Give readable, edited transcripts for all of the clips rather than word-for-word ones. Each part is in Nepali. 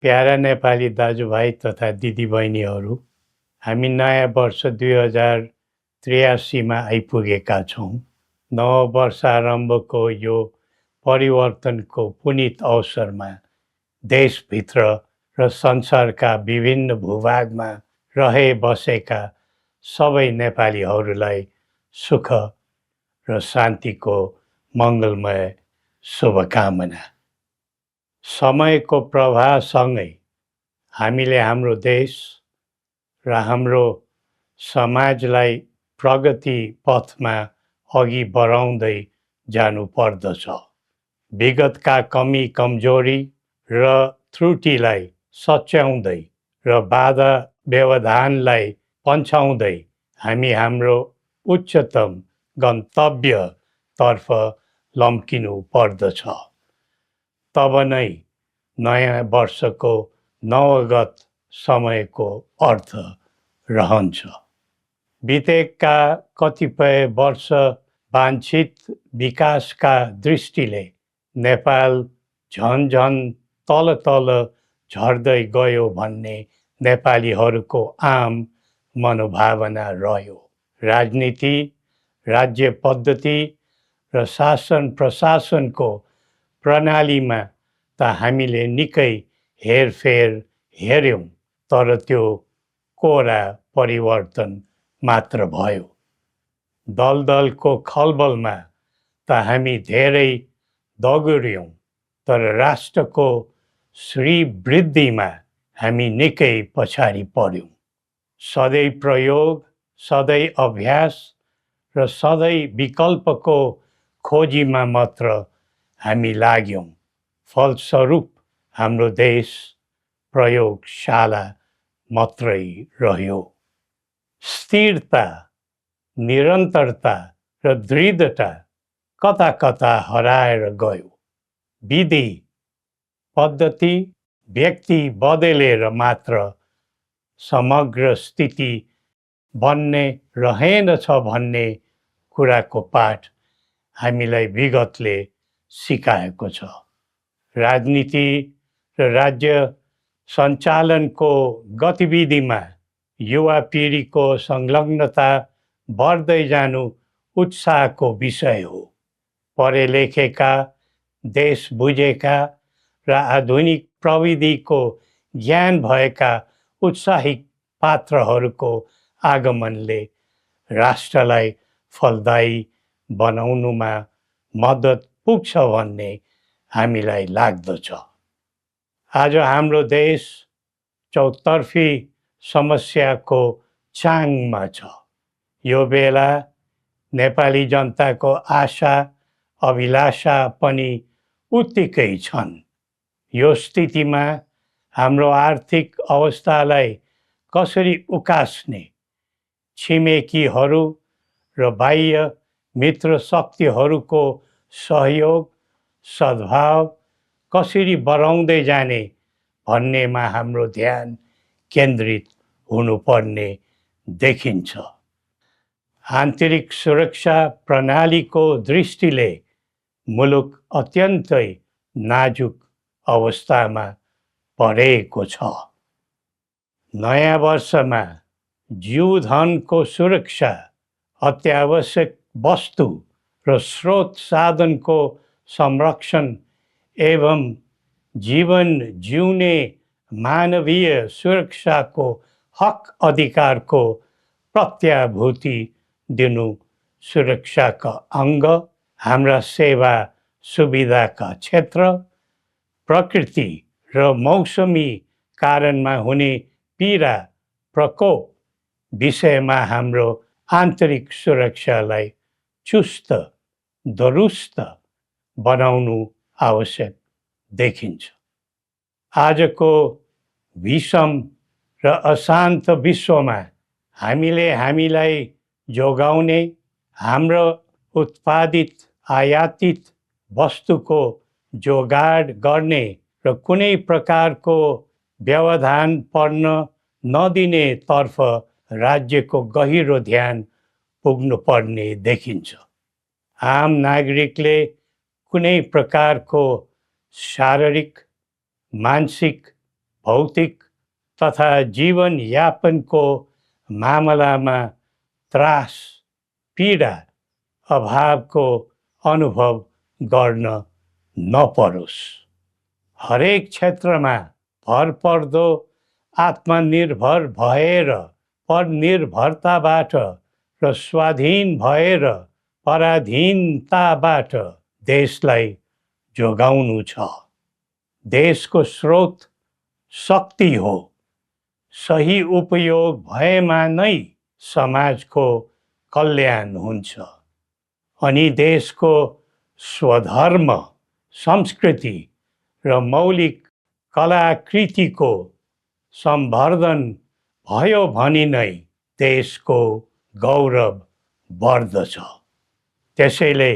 प्यारा नेपाली दाजुभाइ तथा दिदीबहिनीहरू, हामी नयाँ वर्ष 2083 आइपुगेका छौँ। नव वर्ष आरम्भको यो परिवर्तनको पुनित अवसरमा देशभित्र र संसारका विभिन्न भूभागमा रहे बसेका सबै नेपालीहरूलाई सुख र शान्तिको मङ्गलमय शुभकामना। समयको प्रवाहसँगै हामीले हाम्रो देश र हाम्रो समाजलाई प्रगति पथमा अघि बढाउँदै जानु पर्दछ। विगतका कमी कमजोरी र त्रुटिलाई सच्याउँदै र बाधा व्यवधानलाई पन्छाउँदै हामी हाम्रो उच्चतम गन्तव्यतर्फ लम्किनु पर्दछ। तब नै नयाँ वर्षको नवगत समयको अर्थ रहन्छ। बितेका कतिपय वर्ष वाञ्छित विकासका दृष्टिले नेपाल झन तल झर्दै गयो भन्ने नेपालीहरूको आम मनोभावना रह्यो। राजनीति, राज्य पद्धति र शासन प्रशासनको प्रणालीमा त हामीले निकै हेरफेर हेर्यौँ, तर त्यो कोरा परिवर्तन मात्र भयो। दलदलको खलबलमा त हामी धेरै दगुर्यौँ, तर राष्ट्रको श्रीवृद्धिमा हामी निकै पछाडि पर्यौँ। सधैँ प्रयोग, सधैँ अभ्यास र सधैँ विकल्पको खोजीमा मात्र हामी लाग्यौँ। फलस्वरूप हाम्रो देश प्रयोगशाला मात्रै रह्यो। स्थिरता, निरन्तरता र दृढता कता कता हराएर गयो। विधि पद्धति व्यक्ति बदलेर मात्र समग्र स्थिति बन्ने रहेनछ भन्ने कुराको पाठ हामीलाई विगतले सिकाएको छ। राजनीति र राज्य सञ्चालनको गतिविधिमा युवा पिँढीको संलग्नता बढ्दै जानु उत्साहको विषय हो। पढे लेखेका, देश बुझेका र आधुनिक प्रविधिको ज्ञान भएका उत्साही पात्रहरूको आगमनले राष्ट्रलाई फलदायी बनाउनुमा मद्दत पुग्छ भन्ने हामीलाई लाग्दछ। आज हाम्रो देश चौतर्फी समस्याको चाङमा छ। यो बेला नेपाली जनताको आशा अभिलाषा पनि उत्तिकै छन्। यो स्थितिमा हाम्रो आर्थिक अवस्थालाई कसरी उकास्ने, छिमेकीहरू र बाह्य मित्र शक्तिहरूको सहयोग सद्भाव कसरी बढाउँदै जाने भन्नेमा हाम्रो ध्यान केन्द्रित हुनुपर्ने देखिन्छ। आन्तरिक सुरक्षा प्रणालीको दृष्टिले मुलुक अत्यन्तै नाजुक अवस्थामा परेको छ। नयाँ वर्षमा जीवधनको सुरक्षा, अत्यावश्यक वस्तु र स्रोत साधनको संरक्षण एवं जीवन जिउने मानवीय सुरक्षाको हक अधिकारको प्रत्याभूति दिनु सुरक्षाका अङ्ग, हाम्रा सेवा सुविधाका क्षेत्र, प्रकृति र मौसमी कारणमा हुने पीडा प्रकोप विषयमा हाम्रो आन्तरिक सुरक्षालाई चुस्त दुरुस्त बनाउनु आवश्यक देखिन्छ। आजको विषम र अशान्त विश्वमा हामीले हामीलाई जोगाउने, हाम्रो उत्पादित आयातित वस्तुको जोगाड गर्ने र कुनै प्रकारको व्यवधान पर्न नदिने तर्फ राज्यको गहिरो ध्यान पुग्नुपर्ने देखिन्छ। आम नागरिकले कुनै प्रकारको शारीरिक, मानसिक भौतिक तथा जीवनयापनको मामलामा त्रास, पीडा, अभावको अनुभव गर्न नपरोस्। हरेक क्षेत्रमा भरपर्दो आत्मनिर्भर भएर परनिर्भरताबाट र स्वाधीन भएर पराधीनताबाट देशलाई जोगाउनु छ। देशको स्रोत शक्ति हो। सही उपयोग भएमा नै समाजको कल्याण हुन्छ अनि देशको स्वधर्म, संस्कृति र मौलिक कलाकृतिको सम्वर्धन भयो भने नै देशको गौरव बढ्दछ। त्यसैले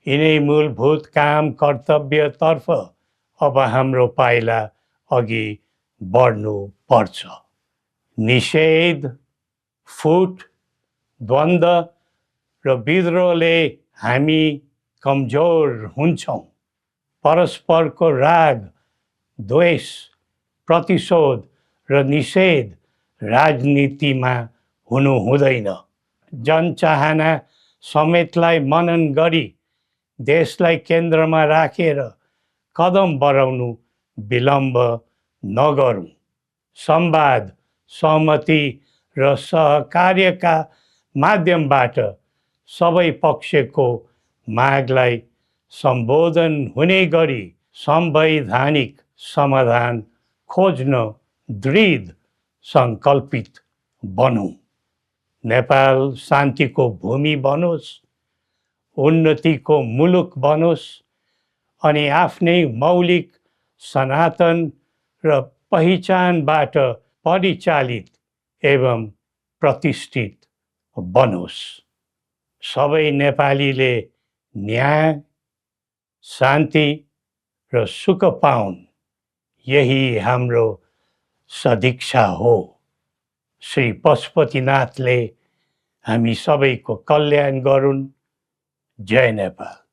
यिनै मूलभूत काम कर्तव्यतर्फ अब हाम्रो पाइला अघि बढ्नु पर्छ। निषेध, फुट, द्वन्द्व र विद्रोहले हामी कमजोर हुन्छौँ। परस्परको राग, द्वेष, प्रतिशोध र निषेध राजनीतिमा हुनु हुँदैन। जनचाहना समेतलाई मनन गरी देशलाई केन्द्रमा राखेर कदम बढाउनु विलम्ब नगरौँ। संवाद, सहमति र सहकार्यका माध्यमबाट सबै पक्षको मागलाई सम्बोधन हुने गरी संवैधानिक समाधान खोज्न दृढ सङ्कल्पित बनौँ। नेपाल शान्तिको भूमि बनोस्, उन्नतिको मुलुक बनोस् अनि आफ्नै मौलिक, सनातन र पहिचानबाट परिचालित एवं प्रतिष्ठित बनोस्। सबै नेपालीले न्याय, शान्ति र सुख पाउन्, यही हाम्रो सदिच्छा हो। श्री पशुपतिनाथले हामी सबैको कल्याण गरून्। जय नेपाल।